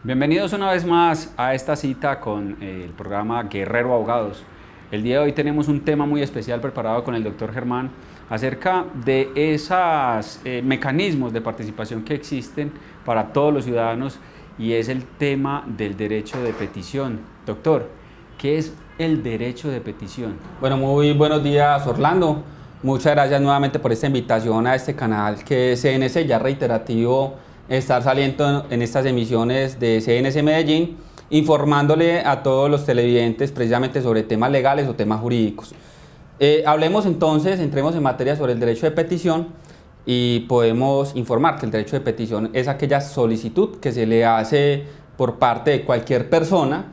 Bienvenidos una vez más a esta cita con el programa Guerrero Abogados. El día de hoy tenemos un tema muy especial preparado con el doctor Germán acerca de esos mecanismos de participación que existen para todos los ciudadanos y es el tema del derecho de petición. Doctor, ¿qué es el derecho de petición? Bueno, muy buenos días, Orlando. Muchas gracias nuevamente por esta invitación a este canal que es CNC, ya reiterativo estar saliendo en estas emisiones de CNC Medellín, informándole a todos los televidentes precisamente sobre temas legales o temas jurídicos. Hablemos entonces, entremos en materia sobre el derecho de petición y podemos informar que el derecho de petición es aquella solicitud que se le hace por parte de cualquier persona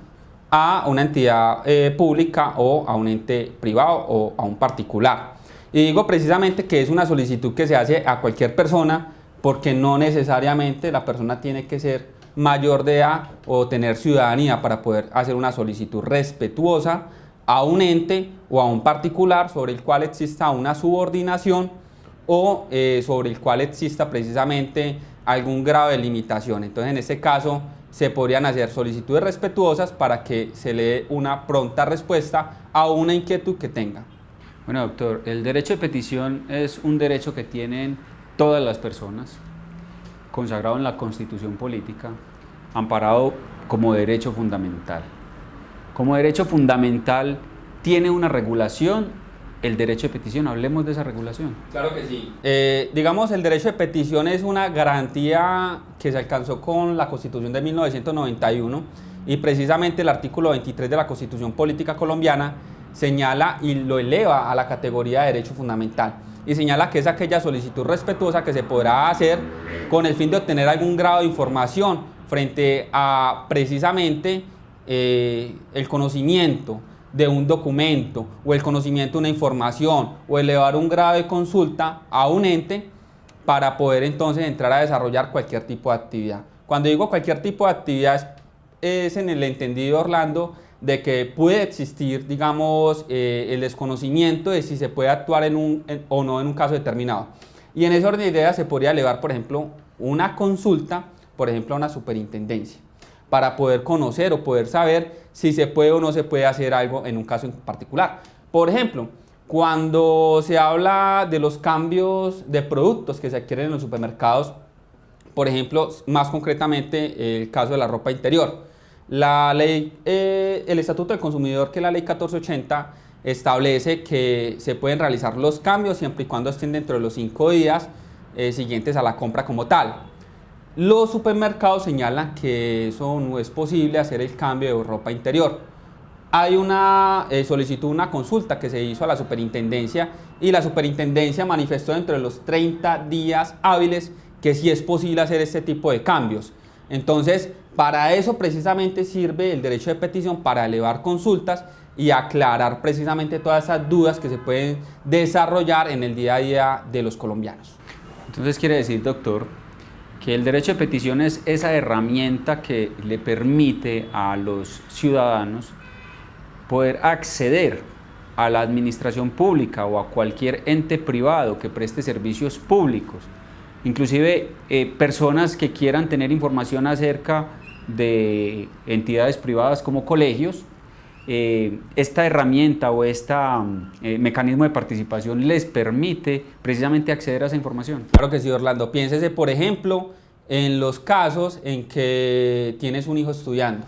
a una entidad pública o a un ente privado o a un particular. Y digo precisamente que es una solicitud que se hace a cualquier persona porque no necesariamente la persona tiene que ser mayor de edad o tener ciudadanía para poder hacer una solicitud respetuosa a un ente o a un particular sobre el cual exista una subordinación o sobre el cual exista precisamente algún grado de limitación. Entonces, en este caso, se podrían hacer solicitudes respetuosas para que se le dé una pronta respuesta a una inquietud que tenga. Bueno, doctor, el derecho de petición es un derecho que tienen todas las personas, consagrado en la Constitución Política, amparado como derecho fundamental. Como derecho fundamental tiene una regulación el derecho de petición. Hablemos de esa regulación. Claro que sí. Digamos, el derecho de petición es una garantía que se alcanzó con la Constitución de 1991 y precisamente el artículo 23 de la Constitución Política Colombiana señala y lo eleva a la categoría de derecho fundamental y señala que es aquella solicitud respetuosa que se podrá hacer con el fin de obtener algún grado de información frente a precisamente el conocimiento de un documento o el conocimiento de una información o elevar un grado de consulta a un ente para poder entonces entrar a desarrollar cualquier tipo de actividad. Cuando digo cualquier tipo de actividad es en el entendido, Orlando, de que puede existir, digamos, el desconocimiento de si se puede actuar o no en un caso determinado. Y en ese orden de ideas se podría elevar, por ejemplo, una consulta, por ejemplo, a una superintendencia, para poder conocer o poder saber si se puede o no se puede hacer algo en un caso en particular. Por ejemplo, cuando se habla de los cambios de productos que se adquieren en los supermercados, por ejemplo, más concretamente el caso de la ropa interior. La ley, el Estatuto del Consumidor, que es la ley 1480, establece que se pueden realizar los cambios siempre y cuando estén dentro de los 5 días siguientes a la compra como tal. Los supermercados señalan que eso no es posible hacer el cambio de ropa interior. Hay una solicitud, una consulta que se hizo a la superintendencia y la superintendencia manifestó dentro de los 30 días hábiles que sí es posible hacer este tipo de cambios. Entonces, para eso precisamente sirve el derecho de petición, para elevar consultas y aclarar precisamente todas esas dudas que se pueden desarrollar en el día a día de los colombianos. Entonces quiere decir, doctor, que el derecho de petición es esa herramienta que le permite a los ciudadanos poder acceder a la administración pública o a cualquier ente privado que preste servicios públicos. Inclusive personas que quieran tener información acerca de entidades privadas como colegios, esta herramienta o este mecanismo de participación les permite precisamente acceder a esa información. Claro que sí, Orlando. Piénsese, por ejemplo, en los casos en que tienes un hijo estudiando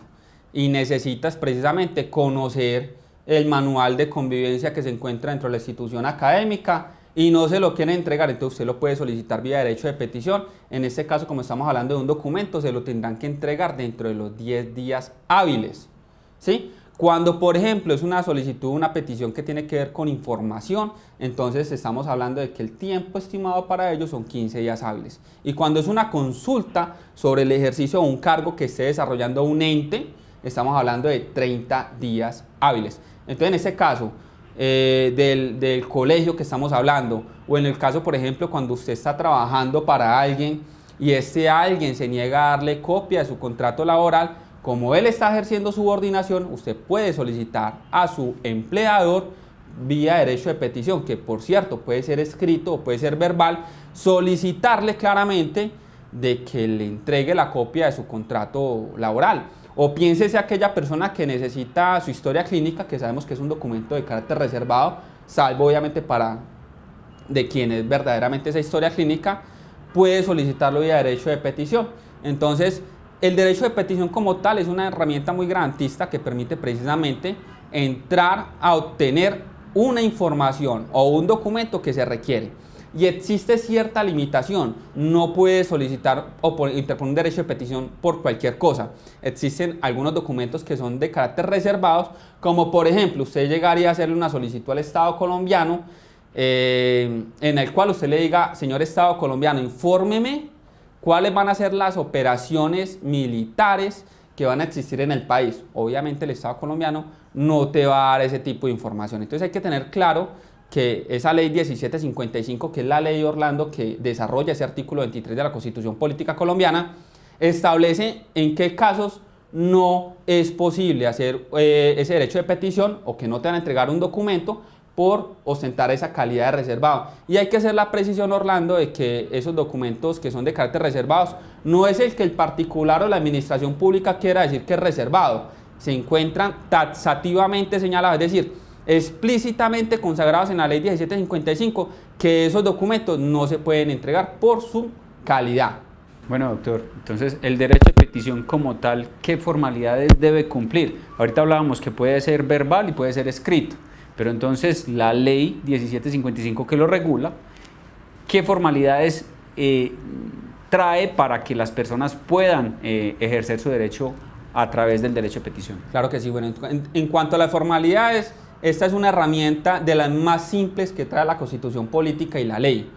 y necesitas precisamente conocer el manual de convivencia que se encuentra dentro de la institución académica y no se lo quieren entregar, entonces usted lo puede solicitar vía derecho de petición. En este caso, como estamos hablando de un documento, se lo tendrán que entregar dentro de los 10 días hábiles, ¿sí? Cuando, por ejemplo, es una solicitud, una petición que tiene que ver con información, entonces estamos hablando de que el tiempo estimado para ello son 15 días hábiles. Y cuando es una consulta sobre el ejercicio de un cargo que esté desarrollando un ente, estamos hablando de 30 días hábiles. Entonces, en este caso, del colegio que estamos hablando, o en el caso, por ejemplo, cuando usted está trabajando para alguien y este alguien se niega a darle copia de su contrato laboral, como él está ejerciendo subordinación, usted puede solicitar a su empleador vía derecho de petición, que por cierto puede ser escrito o puede ser verbal, solicitarle claramente de que le entregue la copia de su contrato laboral. O piénsese aquella persona que necesita su historia clínica, que sabemos que es un documento de carácter reservado, salvo obviamente para de quien es verdaderamente esa historia clínica, puede solicitarlo vía derecho de petición. Entonces, el derecho de petición como tal es una herramienta muy garantista que permite precisamente entrar a obtener una información o un documento que se requiere. Y existe cierta limitación, no puede solicitar o interponer un derecho de petición por cualquier cosa. Existen algunos documentos que son de carácter reservados, como por ejemplo, usted llegaría a hacerle una solicitud al Estado colombiano, en el cual usted le diga, señor Estado colombiano, infórmeme cuáles van a ser las operaciones militares que van a existir en el país. Obviamente el Estado colombiano no te va a dar ese tipo de información. Entonces hay que tener claro que esa ley 1755, que es la ley Orlando que desarrolla ese artículo 23 de la Constitución Política Colombiana, establece en qué casos no es posible hacer ese derecho de petición o que no te van a entregar un documento por ostentar esa calidad de reservado. Y hay que hacer la precisión, Orlando, de que esos documentos que son de carácter reservados no es el que el particular o la administración pública quiera decir que es reservado, se encuentran taxativamente señalados, es decir, explícitamente consagrados en la ley 1755, que esos documentos no se pueden entregar por su calidad. Bueno, doctor, entonces el derecho de petición como tal, ¿qué formalidades debe cumplir? Ahorita hablábamos que puede ser verbal y puede ser escrito, pero entonces la ley 1755 que lo regula, ¿qué formalidades trae para que las personas puedan ejercer su derecho a través del derecho de petición? Claro que sí. Bueno, en cuanto a las formalidades, esta es una herramienta de las más simples que trae la Constitución Política y la ley.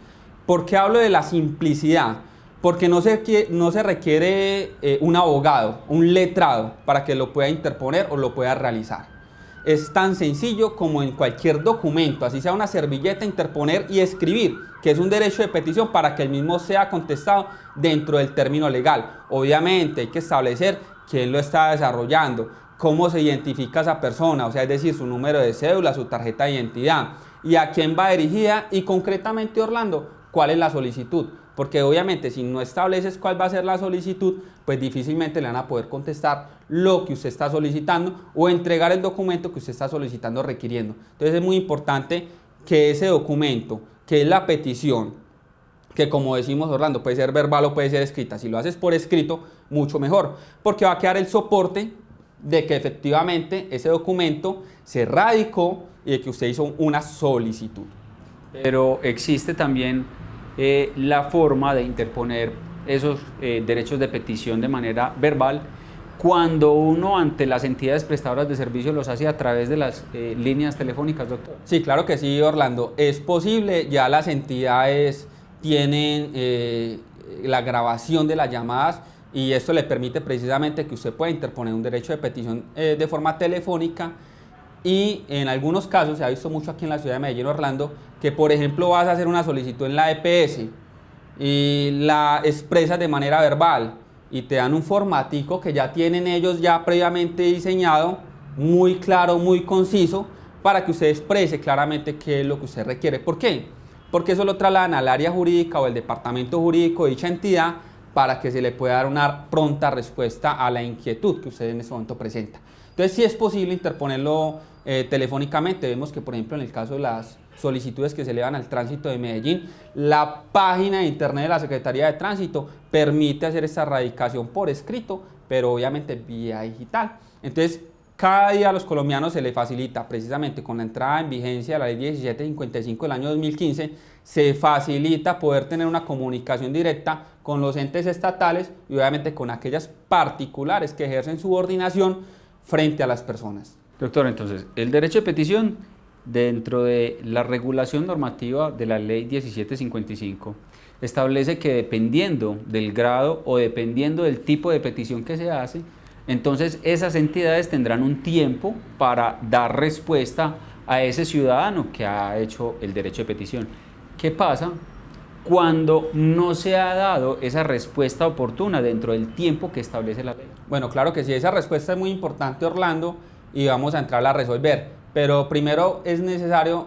¿Por qué hablo de la simplicidad? Porque no se requiere un abogado, un letrado, para que lo pueda interponer o lo pueda realizar. Es tan sencillo como en cualquier documento, así sea una servilleta, interponer y escribir, que es un derecho de petición para que el mismo sea contestado dentro del término legal. Obviamente hay que establecer quién lo está desarrollando, cómo se identifica esa persona, o sea, es decir, su número de cédula, su tarjeta de identidad, y a quién va dirigida, y concretamente, Orlando, cuál es la solicitud. Porque obviamente si no estableces cuál va a ser la solicitud, pues difícilmente le van a poder contestar lo que usted está solicitando o entregar el documento que usted está solicitando, requiriendo. Entonces es muy importante que ese documento, que es la petición, que como decimos, Orlando, puede ser verbal o puede ser escrita. Si lo haces por escrito, mucho mejor, porque va a quedar el soporte de que efectivamente ese documento se radicó y de que usted hizo una solicitud. Pero existe también la forma de interponer esos derechos de petición de manera verbal cuando uno ante las entidades prestadoras de servicios los hace a través de las líneas telefónicas, doctor. Sí, claro que sí, Orlando. Es posible, ya las entidades tienen la grabación de las llamadas y esto le permite precisamente que usted pueda interponer un derecho de petición de forma telefónica. Y en algunos casos, se ha visto mucho aquí en la ciudad de Medellín, Orlando, que por ejemplo vas a hacer una solicitud en la EPS y la expresas de manera verbal y te dan un formatico que ya tienen ellos ya previamente diseñado, muy claro, muy conciso, para que usted exprese claramente qué es lo que usted requiere. ¿Por qué? Porque eso lo trasladan al área jurídica o el departamento jurídico de dicha entidad para que se le pueda dar una pronta respuesta a la inquietud que usted en ese momento presenta. Entonces, sí es posible interponerlo telefónicamente. Vemos que, por ejemplo, en el caso de las solicitudes que se elevan al tránsito de Medellín, la página de internet de la Secretaría de Tránsito permite hacer esta radicación por escrito, pero obviamente vía digital. Entonces, cada día a los colombianos se les facilita, precisamente con la entrada en vigencia de la ley 1755 del año 2015, se facilita poder tener una comunicación directa con los entes estatales y obviamente con aquellas particulares que ejercen subordinación frente a las personas. Doctor, entonces, el derecho de petición dentro de la regulación normativa de la ley 1755 establece que dependiendo del grado o dependiendo del tipo de petición que se hace, entonces esas entidades tendrán un tiempo para dar respuesta a ese ciudadano que ha hecho el derecho de petición. ¿Qué pasa cuando no se ha dado esa respuesta oportuna dentro del tiempo que establece la ley? Bueno, claro que sí, esa respuesta es muy importante, Orlando, y vamos a entrar a resolver. Pero primero es necesario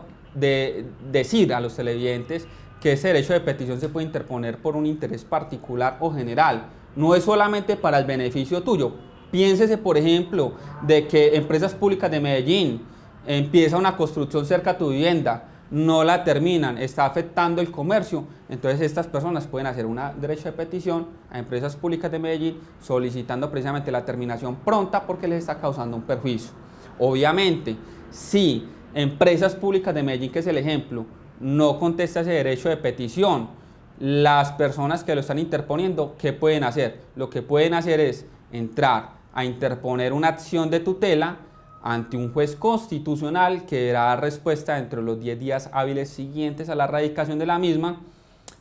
decir a los televidentes que ese derecho de petición se puede interponer por un interés particular o general. No es solamente para el beneficio tuyo. Piénsese, por ejemplo, de que Empresas Públicas de Medellín empieza una construcción cerca a tu vivienda, no la terminan, está afectando el comercio, entonces estas personas pueden hacer un derecho de petición a Empresas Públicas de Medellín solicitando precisamente la terminación pronta porque les está causando un perjuicio. Obviamente, si Empresas Públicas de Medellín, que es el ejemplo, no contesta ese derecho de petición, las personas que lo están interponiendo, ¿qué pueden hacer? Lo que pueden hacer es entrar a interponer una acción de tutela ante un juez constitucional que dará respuesta dentro de los 10 días hábiles siguientes a la radicación de la misma.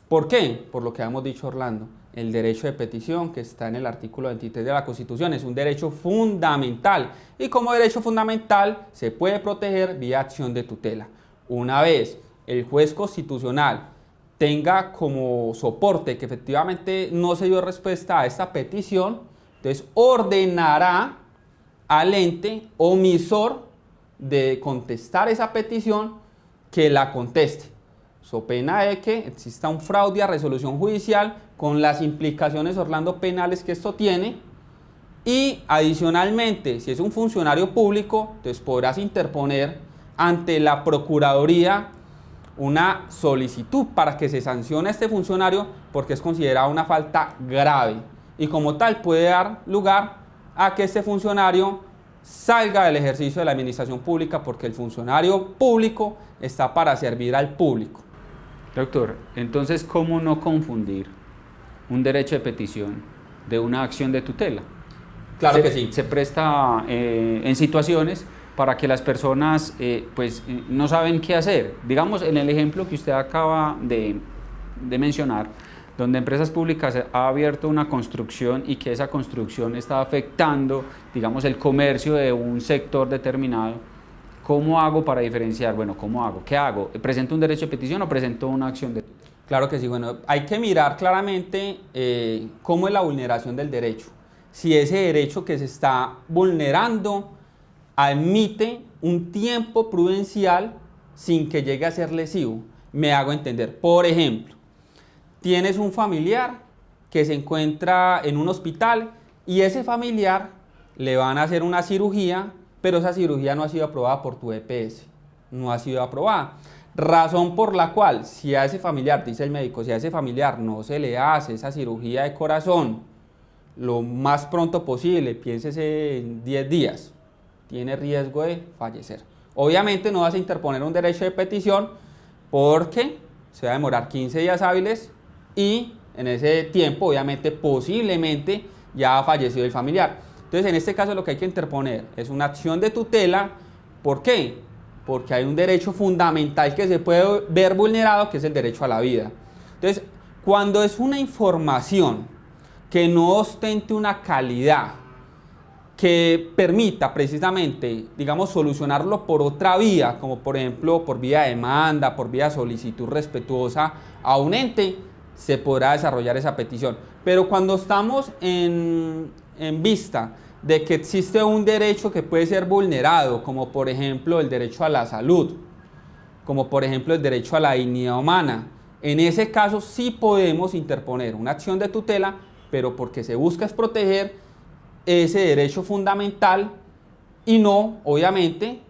¿Por qué? Por lo que hemos dicho, Orlando, el derecho de petición que está en el artículo 23 de la Constitución es un derecho fundamental y como derecho fundamental se puede proteger vía acción de tutela. Una vez el juez constitucional tenga como soporte que efectivamente no se dio respuesta a esta petición, entonces ordenará al ente omisor de contestar esa petición que la conteste. So pena de que exista un fraude a resolución judicial con las implicaciones, Orlando, penales que esto tiene. Y adicionalmente, si es un funcionario público, entonces podrás interponer ante la Procuraduría una solicitud para que se sancione a este funcionario porque es considerada una falta grave y como tal puede dar lugar a que este funcionario salga del ejercicio de la administración pública porque el funcionario público está para servir al público. Doctor, entonces, ¿cómo no confundir un derecho de petición de una acción de tutela? Claro que sí. Se presta en situaciones para que las personas no saben qué hacer. Digamos, en el ejemplo que usted acaba de mencionar, donde Empresas Públicas ha abierto una construcción y que esa construcción está afectando, digamos, el comercio de un sector determinado, ¿cómo hago para diferenciar? Bueno, ¿cómo hago? ¿Qué hago? ¿Presento un derecho de petición o presento una acción de tutela? Claro que sí. Bueno, hay que mirar claramente cómo es la vulneración del derecho. Si ese derecho que se está vulnerando admite un tiempo prudencial sin que llegue a ser lesivo. Me hago entender. Por ejemplo, tienes un familiar que se encuentra en un hospital y ese familiar le van a hacer una cirugía, pero esa cirugía no ha sido aprobada por tu EPS, no ha sido aprobada. Razón por la cual, si a ese familiar, dice el médico, si a ese familiar no se le hace esa cirugía de corazón lo más pronto posible, piénsese en 10 días, tiene riesgo de fallecer. Obviamente no vas a interponer un derecho de petición porque se va a demorar 15 días hábiles y en ese tiempo, obviamente, posiblemente ya ha fallecido el familiar. Entonces, en este caso lo que hay que interponer es una acción de tutela. ¿Por qué? Porque hay un derecho fundamental que se puede ver vulnerado, que es el derecho a la vida. Entonces, cuando es una información que no ostente una calidad que permita precisamente, digamos, solucionarlo por otra vía, como por ejemplo por vía de demanda, por vía de solicitud respetuosa a un ente, se podrá desarrollar esa petición. Pero cuando estamos en vista de que existe un derecho que puede ser vulnerado, como por ejemplo el derecho a la salud, como por ejemplo el derecho a la dignidad humana, en ese caso sí podemos interponer una acción de tutela, pero porque se busca es proteger ese derecho fundamental y no, obviamente,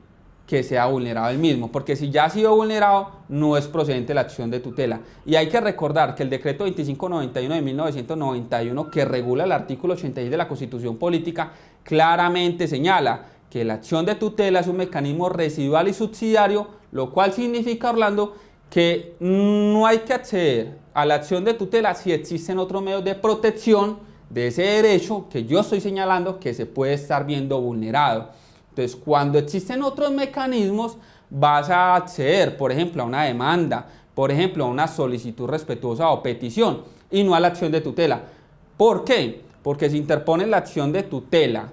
que sea vulnerado el mismo, porque si ya ha sido vulnerado, no es procedente la acción de tutela. Y hay que recordar que el decreto 2591 de 1991, que regula el artículo 86 de la Constitución Política, claramente señala que la acción de tutela es un mecanismo residual y subsidiario, lo cual significa, Orlando, que no hay que acceder a la acción de tutela si existen otros medios de protección de ese derecho que yo estoy señalando que se puede estar viendo vulnerado. Entonces, cuando existen otros mecanismos, vas a acceder, por ejemplo, a una demanda, por ejemplo, a una solicitud respetuosa o petición, y no a la acción de tutela. ¿Por qué? Porque si interpones la acción de tutela,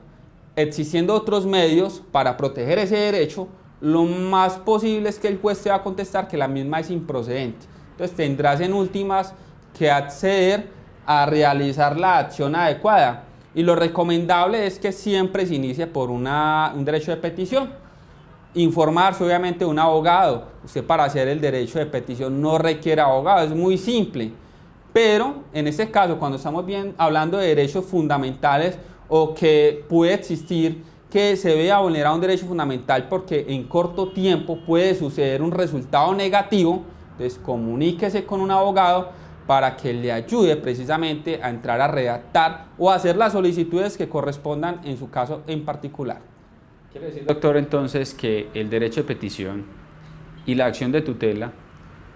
existiendo otros medios para proteger ese derecho, lo más posible es que el juez te va a contestar que la misma es improcedente. Entonces, tendrás en últimas que acceder a realizar la acción adecuada. Y lo recomendable es que siempre se inicie por un derecho de petición. informarse obviamente de un abogado. Usted para hacer el derecho de petición no requiere abogado, es muy simple. Pero en este caso, cuando estamos hablando de derechos fundamentales o que puede existir que se vea vulnerado un derecho fundamental porque en corto tiempo puede suceder un resultado negativo, entonces comuníquese con un abogado para que le ayude precisamente a entrar a redactar o a hacer las solicitudes que correspondan en su caso en particular. Quiere decir, doctor, entonces que el derecho de petición y la acción de tutela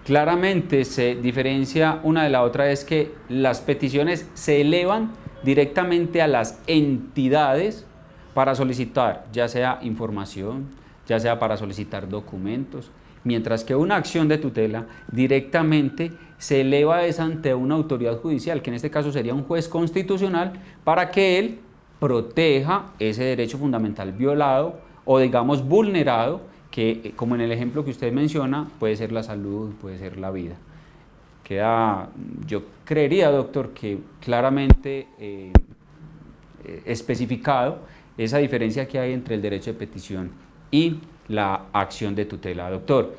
claramente se diferencia una de la otra, es que las peticiones se elevan directamente a las entidades para solicitar, ya sea información, ya sea para solicitar documentos, mientras que una acción de tutela directamente se eleva ante una autoridad judicial, que en este caso sería un juez constitucional, para que él proteja ese derecho fundamental violado o digamos vulnerado, que como en el ejemplo que usted menciona, puede ser la salud, puede ser la vida. Yo creería, doctor, que claramente especificado esa diferencia que hay entre el derecho de petición y la acción de tutela. Doctor,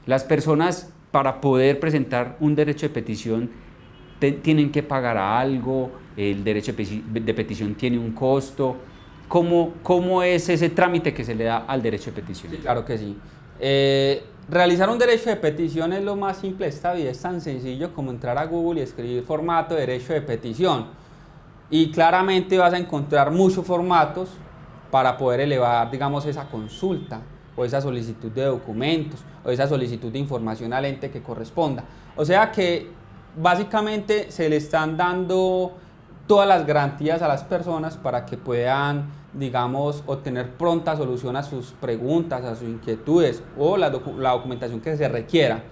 las personas para poder presentar un derecho de petición tienen que pagar algo, el derecho de petición tiene un costo. ¿Cómo es ese trámite que se le da al derecho de petición? Sí, claro que sí. Realizar un derecho de petición es lo más simple de esta vida, es tan sencillo como entrar a Google y escribir formato de derecho de petición. Y claramente vas a encontrar muchos formatos para poder elevar, digamos, esa consulta o esa solicitud de documentos o esa solicitud de información al ente que corresponda. O sea que básicamente se le están dando todas las garantías a las personas para que puedan, digamos, obtener pronta solución a sus preguntas, a sus inquietudes o la documentación que se requiera.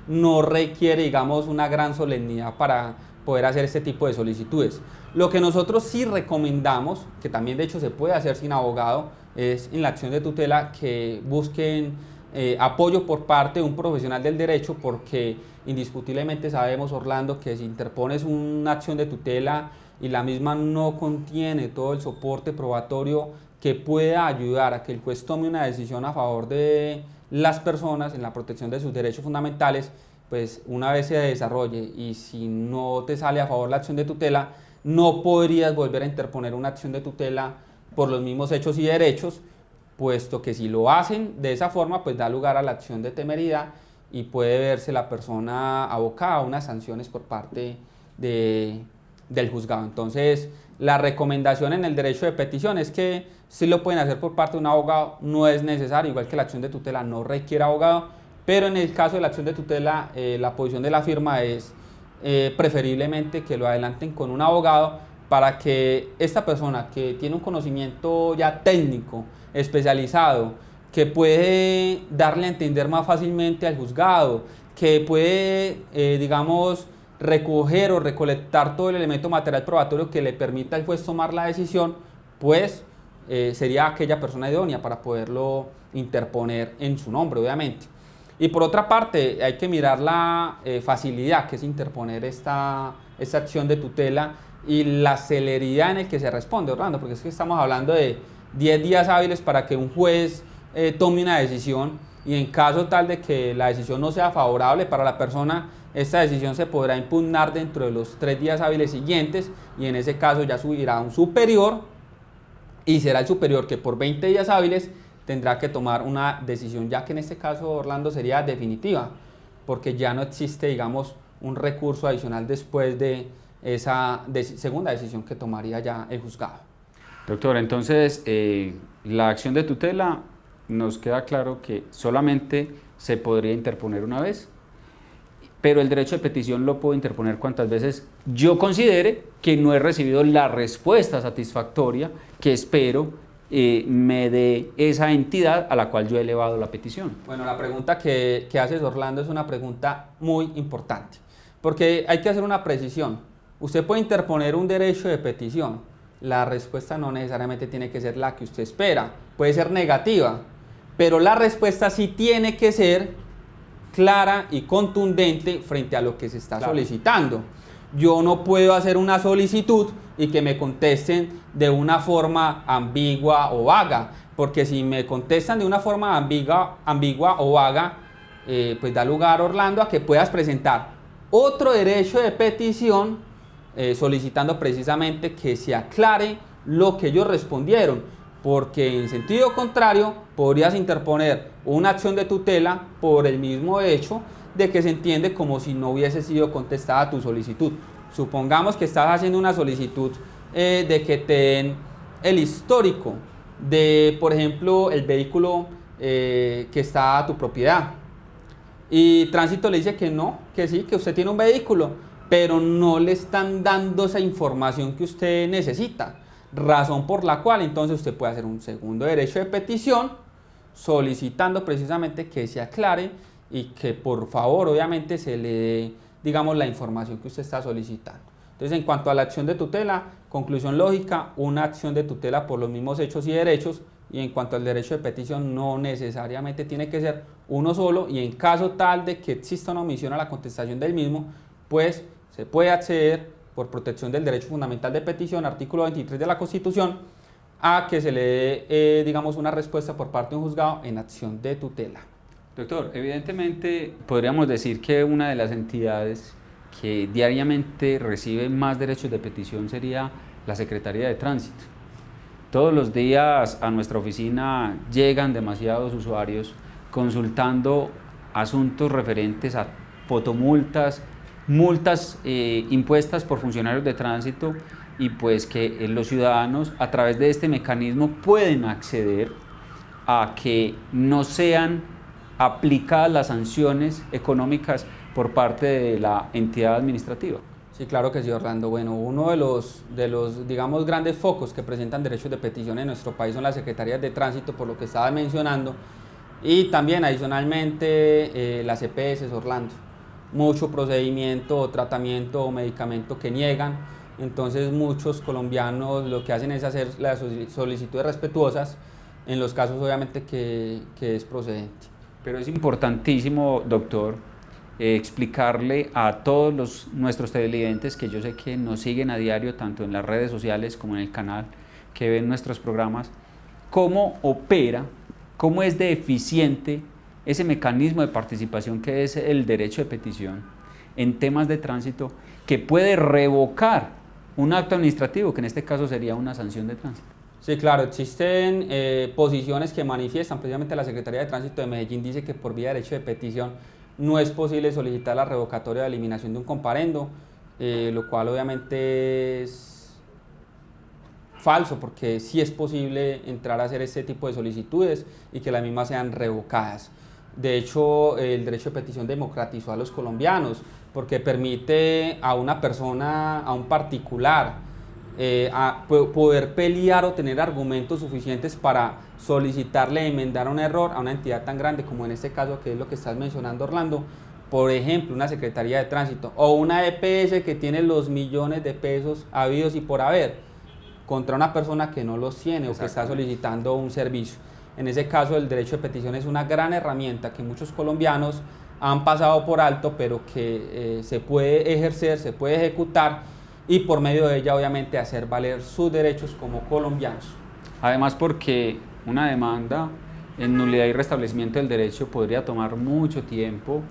No requiere, digamos, una gran solemnidad para poder hacer este tipo de solicitudes. Lo que nosotros sí recomendamos, que también de hecho se puede hacer sin abogado, es en la acción de tutela que busquen apoyo por parte de un profesional del derecho, porque indiscutiblemente sabemos, Orlando, que si interpones una acción de tutela y la misma no contiene todo el soporte probatorio que pueda ayudar a que el juez tome una decisión a favor de las personas en la protección de sus derechos fundamentales, pues una vez se desarrolle y si no te sale a favor la acción de tutela, no podrías volver a interponer una acción de tutela por los mismos hechos y derechos, puesto que si lo hacen de esa forma, pues da lugar a la acción de temeridad y puede verse la persona abocada a unas sanciones por parte del juzgado. Entonces, la recomendación en el derecho de petición es que sí lo pueden hacer por parte de un abogado, no es necesario, igual que la acción de tutela no requiere abogado, pero en el caso de la acción de tutela, la posición de la firma es preferiblemente que lo adelanten con un abogado para que esta persona que tiene un conocimiento ya técnico, especializado, que puede darle a entender más fácilmente al juzgado, que puede, digamos, recoger o recolectar todo el elemento material probatorio que le permita al juez tomar la decisión, pues sería aquella persona idónea para poderlo interponer en su nombre, obviamente. Y por otra parte, hay que mirar la facilidad que es interponer esta acción de tutela y la celeridad en el que se responde, Orlando, porque es que estamos hablando de 10 días hábiles para que un juez tome una decisión, y en caso tal de que la decisión no sea favorable para la persona, esta decisión se podrá impugnar dentro de los 3 días hábiles siguientes, y en ese caso ya subirá a un superior y será el superior que por 20 días hábiles tendrá que tomar una decisión, ya que en este caso, Orlando, sería definitiva, porque ya no existe, digamos, un recurso adicional después de esa segunda decisión que tomaría ya el juzgado. Doctor, entonces la acción de tutela nos queda claro que solamente se podría interponer una vez, pero el derecho de petición lo puedo interponer cuantas veces yo considere que no he recibido la respuesta satisfactoria que espero me dé esa entidad a la cual yo he elevado la petición. Bueno, la pregunta que haces, Orlando, es una pregunta muy importante, porque hay que hacer una precisión. Usted puede interponer un derecho de petición, la respuesta no necesariamente tiene que ser la que usted espera, puede ser negativa, pero la respuesta sí tiene que ser clara y contundente frente a lo que se está solicitando. Yo no puedo hacer una solicitud y que me contesten de una forma ambigua o vaga. porque si me contestan de una forma ambigua o vaga, pues da lugar, Orlando, a que puedas presentar otro derecho de petición solicitando precisamente que se aclare lo que ellos respondieron, porque en sentido contrario podrías interponer una acción de tutela por el mismo hecho de que se entiende como si no hubiese sido contestada tu solicitud. Supongamos que estás haciendo una solicitud de que te den el histórico de, por ejemplo, el vehículo que está a tu propiedad, y Tránsito le dice que no, que sí, que usted tiene un vehículo, pero no le están dando esa información que usted necesita, razón por la cual entonces usted puede hacer un segundo derecho de petición solicitando precisamente que se aclare y que por favor obviamente se le dé, digamos, la información que usted está solicitando. Entonces, en cuanto a la acción de tutela, conclusión lógica, una acción de tutela por los mismos hechos y derechos, y en cuanto al derecho de petición no necesariamente tiene que ser uno solo, y en caso tal de que exista una omisión a la contestación del mismo, pues se puede acceder por protección del derecho fundamental de petición, artículo 23 de la Constitución, a que se le dé, digamos, una respuesta por parte de un juzgado en acción de tutela. Doctor, evidentemente podríamos decir que una de las entidades que diariamente recibe más derechos de petición sería la Secretaría de Tránsito. Todos los días a nuestra oficina llegan demasiados usuarios consultando asuntos referentes a fotomultas, multas impuestas por funcionarios de tránsito, y pues que los ciudadanos a través de este mecanismo pueden acceder a que no sean aplicadas las sanciones económicas por parte de la entidad administrativa. Sí, claro que sí, Orlando. Bueno, uno de los digamos, grandes focos que presentan derechos de petición en nuestro país son las secretarías de tránsito, por lo que estaba mencionando, y también adicionalmente las EPS, Orlando. Mucho procedimiento o tratamiento o medicamento que niegan, entonces muchos colombianos lo que hacen es hacer las solicitudes respetuosas en los casos obviamente que es procedente. Pero es importantísimo, doctor, explicarle a todos nuestros televidentes, que yo sé que nos siguen a diario tanto en las redes sociales como en el canal, que ven nuestros programas, cómo opera, cómo es de eficiente ese mecanismo de participación que es el derecho de petición en temas de tránsito, que puede revocar un acto administrativo, que en este caso sería una sanción de tránsito. Sí, claro, existen posiciones que manifiestan. Precisamente la Secretaría de Tránsito de Medellín dice que por vía de derecho de petición no es posible solicitar la revocatoria de eliminación de un comparendo, lo cual obviamente es falso, porque sí es posible entrar a hacer este tipo de solicitudes y que las mismas sean revocadas. De hecho, el derecho de petición democratizó a los colombianos, porque permite a una persona, a un particular, a poder pelear o tener argumentos suficientes para solicitarle enmendar un error a una entidad tan grande como en este caso, que es lo que estás mencionando, Orlando, por ejemplo, una Secretaría de Tránsito o una EPS que tiene los millones de pesos habidos y por haber, contra una persona que no los tiene o que está solicitando un servicio. En ese caso, el derecho de petición es una gran herramienta que muchos colombianos han pasado por alto, pero que se puede ejercer, se puede ejecutar, y por medio de ella obviamente hacer valer sus derechos como colombianos. Además, porque una demanda en nulidad y restablecimiento del derecho podría tomar mucho tiempo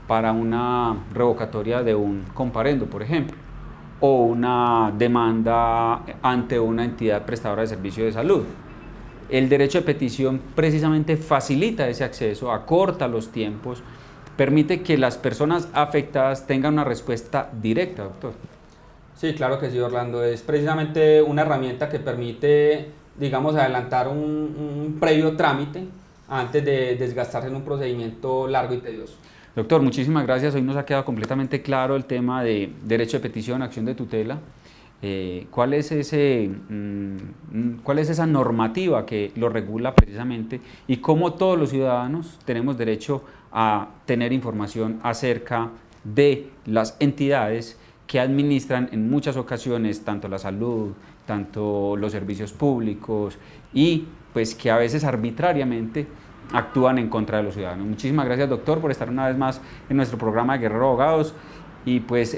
para una revocatoria de un comparendo, por ejemplo, o una demanda ante una entidad prestadora de servicio de salud. El derecho de petición precisamente facilita ese acceso, acorta los tiempos, permite que las personas afectadas tengan una respuesta directa, doctor. Sí, claro que sí, Orlando. Es precisamente una herramienta que permite, digamos, adelantar un previo trámite antes de desgastarse en un procedimiento largo y tedioso. Doctor, muchísimas gracias. Hoy nos ha quedado completamente claro el tema de derecho de petición, acción de tutela. ¿Cuál es esa normativa que lo regula precisamente, y cómo todos los ciudadanos tenemos derecho a tener información acerca de las entidades que administran en muchas ocasiones tanto la salud, tanto los servicios públicos, y pues que a veces arbitrariamente actúan en contra de los ciudadanos? Muchísimas gracias, doctor, por estar una vez más en nuestro programa de Guerrero Abogados, y pues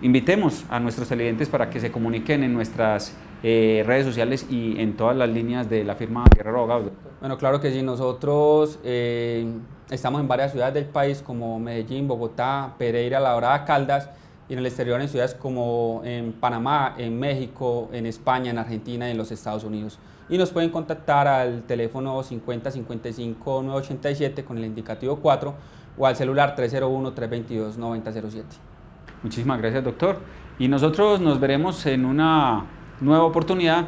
invitemos a nuestros televidentes para que se comuniquen en nuestras redes sociales y en todas las líneas de la firma Guerrero Abogados. Bueno, claro que sí, nosotros estamos en varias ciudades del país como Medellín, Bogotá, Pereira, La Dorada, Caldas, y en el exterior en ciudades como en Panamá, en México, en España, en Argentina y en los Estados Unidos. Y nos pueden contactar al teléfono 50 55 987 con el indicativo 4 o al celular 301 322 9007. Muchísimas gracias, doctor. Y nosotros nos veremos en una nueva oportunidad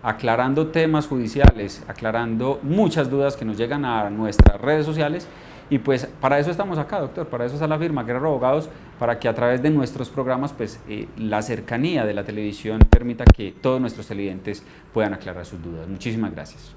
aclarando temas judiciales, aclarando muchas dudas que nos llegan a nuestras redes sociales. Y pues para eso estamos acá, doctor, para eso está la firma Guerrero Abogados, para que a través de nuestros programas pues la cercanía de la televisión permita que todos nuestros televidentes puedan aclarar sus dudas. Muchísimas gracias.